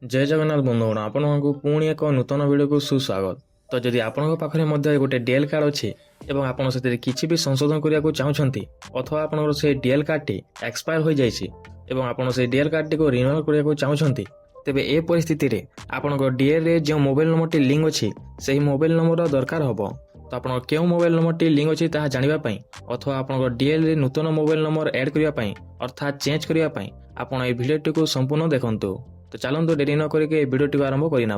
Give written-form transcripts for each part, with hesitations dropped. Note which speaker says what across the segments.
Speaker 1: जय जगन्नाथ बंधुगण आपको पुणी एक नूतन वीडियो को सुस्वागत। तो जदि आपन पाखे गोटे डीएल कार्ड अच्छी एवं आपड़ से किसी भी संशोधन करने को चाहते अथवा आपंकर से डीएल कार्ड टी एक्सपायर हो जाए आपड़ से डीएल कार्ड टी को रिन्यूअल करने को चाहते तेबे ए परिस्थिति रे आपन डीएल रे जो मोबाइल नंबर टी लिंक अच्छी से मोबाइल नंबर दरकार हम। तो आप क्यों मोबाइल नंबर टी लिंक अच्छी जानापी अथवा आप डीएल रे नूतन मोबाइल नंबर एड करने अर्थात चेंज करने आप भिडियोटी को संपूर्ण देखु। तो चलते डेरी न करके वीडियोटी को आरंभ करना।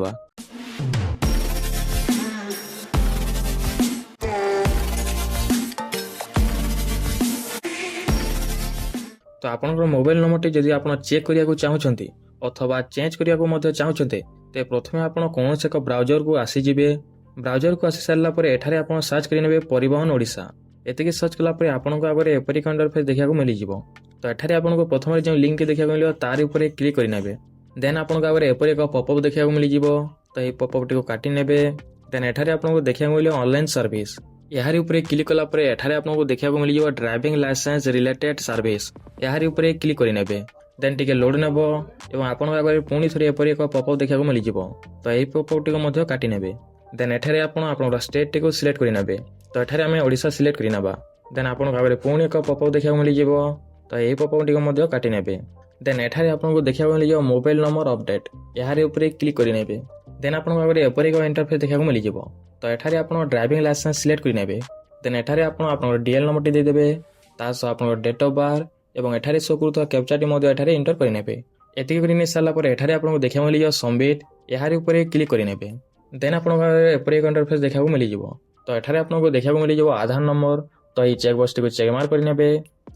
Speaker 1: तो आपनकर मोबाइल नंबर जदि आप चेक करने को चाहते अथवा चेंज करने को चाहते तो प्रथमे आप कौन एक ब्राउजर को आसीजे। ब्राउजर को आसी सारा पर एठारे आप सर्च करेंगे परिवहन ओडिशा। एतिक सर्च कलापर आपको आगे एपरिक इंटरफेस देखा मिल जाए। तो एठारे आपको प्रथम जो लिंक देखा मिले तार ऊपर क्लिक करेंगे। देन आपको आगे एपर एक पपअप देखा मिल जाए। तो ये पपअप टी काटी नेबे। देन एठारे आपको देखा मिले ऑनलाइन सर्विस। यार ऊपर क्लिक कलापर एठारे आपको देखा मिल जाए ड्राइविंग लाइसेंस रिलेटेड सर्विस। यार ऊपर क्लिक करेंगे। देन टिके लोड नेब और आपन आगे पुणी थे एपर एक पपअप देखा मिल जाए। तो यही पपअप टी काटी नेबे। देन एठारे आप स्टेट टी को सिलेक्ट करेंगे। तो एठारे आम ओडिशा सिलेक्ट करना। देन आपन आगे पुणी एक पपअप देखा मिल जाए। तो यही पपअप टी काटी नेबे। देन एठारे आपको देखा मिल जाए मोबाइल नंबर अपडेट। यार ऊपर क्लिक करेंगे। देन आपको आगे एपर एक इंटरफेस देखा मिल जाए। तो एठारे आप ड्राइविंग लाइसेंस सिलेक्ट करेंगे। देन एठारे आप डीएल नंबर टी देदेबे तासह आप डेट ऑफ बर्थ और एठारे शो करुवा कैप्चा टी एठारे इंटर करेंगे। एतिक कर सारा पर एठारे आपको देखा मिल जाए सबमिट। यार ऊपर क्लिक करेंगे। देन आपको एपर एक इंटरफेस देखा मिल जाए। तो एठारे आपको देखा मिल जाए आधार नंबर। तो ये चेक बॉक्स टी चेक मार्क करेंगे।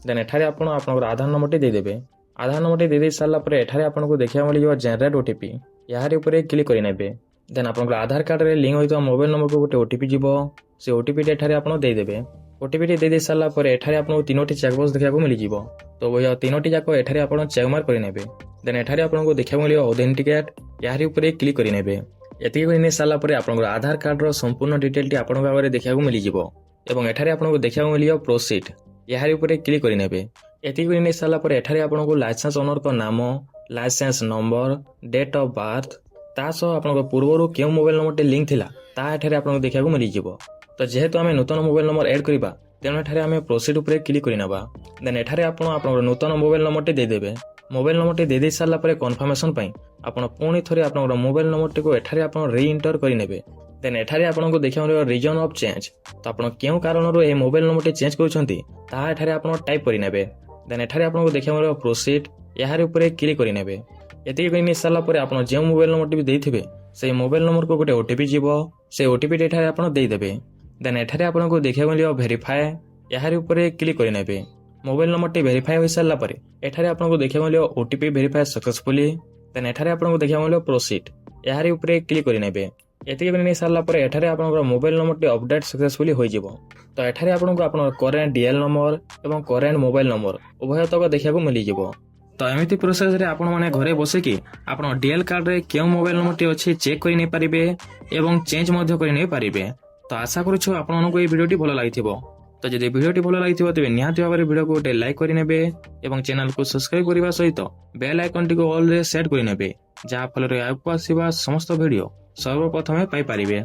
Speaker 1: देन एठारे आप आधार नंबर टी देदेबे। आधार नंबर टी दे सारा पर एठारे आपको देखा मिल जाए जनरेट ओटीपी। यार ऊपर क्लिक करेंगे। देन आप आधार कार्ड रे लिंक होता मोबाइल नंबर को गोटे ओटीपी जीव। से ओटीपी एठारे आप देदेबे। ओटीपी टी दे सारा पर एठारे आपको तीनोटी चेकबॉक्स देखा मिल जाए। तो वही तीनोटी जाक एठारे आप चेक मार्क करेंगे। देन एठारे आपको देखा मिल ऑथेंटिकेट। यार ऊपर क्लिक करेंगे। एतिक कर सारा पर आप आधार कार्ड रो संपूर्ण डिटेल टी आपन आगे देखा मिल जाए। एठारे आपको देखा मिल प्रोसीड। यार ऊपर क्लिक करेंगे। एतिक कर सारा पर एठारे आपको लाइसेंस ओनर को नाम license number date of birth तासह आप पूर्वर क्यों मोबाइल नंबर टी लिंक थिला ता एठारे आपको देखा मिल जाए। तो जेहेतु आम नूतन मोबाइल नंबर एड करवा तेणु एठारे आम प्रोसीड ऊपर क्लिक करना। देन एठारे आप नूतन मोबाइल नंबर टी देदेबे। मोबाइल नंबर टी दे सारा पर कन्फर्मेशन आप पुणी थे आप मोबाइल नंबर टी को एठारे आप रीइंटर करेंगे। देन एठारे आपको देखा मिले रीजन ऑफ चेंज। तो आप क्यों कारण ये मोबाइल नंबर टी चेंज कर टाइप करेंगे। देन एठारे आपको देखा मिले प्रोसीड। यार ऊपर क्लिक करेंगे। एतिक कर सारा पर आप जो मोबाइल नंबर टी देते से मोबाइल नंबर को गोटे ओटीपी जीव। से ओटीपी एठारे आप देदेबे। देन एठारे आपको देखा मिले वेरीफाए। यार ऊपर क्लिक करेंगे। मोबाइल नंबर टी वेरीफाई हो सारा पर एठारे आपको देखा मिले ओटीपी वेरीफाई सक्सेसफुली। देन एठारे आपको देखा मिले प्रोसीड। यार ऊपर क्लिक करेंगे। एतिक कर सारा पर एठारे आपको mobile number T update successfully हो जाए। तो एठारे आपको करेन्ट डीएल नंबर और करेन्ट मोबाइल नंबर उभय तक देखा मिल जाए। तो एमती प्रोसेस रे आपण माने घरे बसिकी आपण डीएल कार्ड रे क्यों मोबाइल नंबर टी अच्छी चेक कर नहीं पारिबे एवं चेंज मध्य कर नहीं पारिबे। तो आशा करूछु आपण को ये वीडियोटी भलो लागिथिबो। तो जदि वीडियोटी भलो लागिथिबो तेबे निहाती भाबरे वीडियो को गोटे लाइक करिनेबे एवं चैनल को सब्सक्राइब करबा सहित बेल आइकन टी को ऑल रे सेट करिनेबे जहा फल रे आपको आसीबा समस्त वीडियो सर्वप्रथमे पाई पारिबे।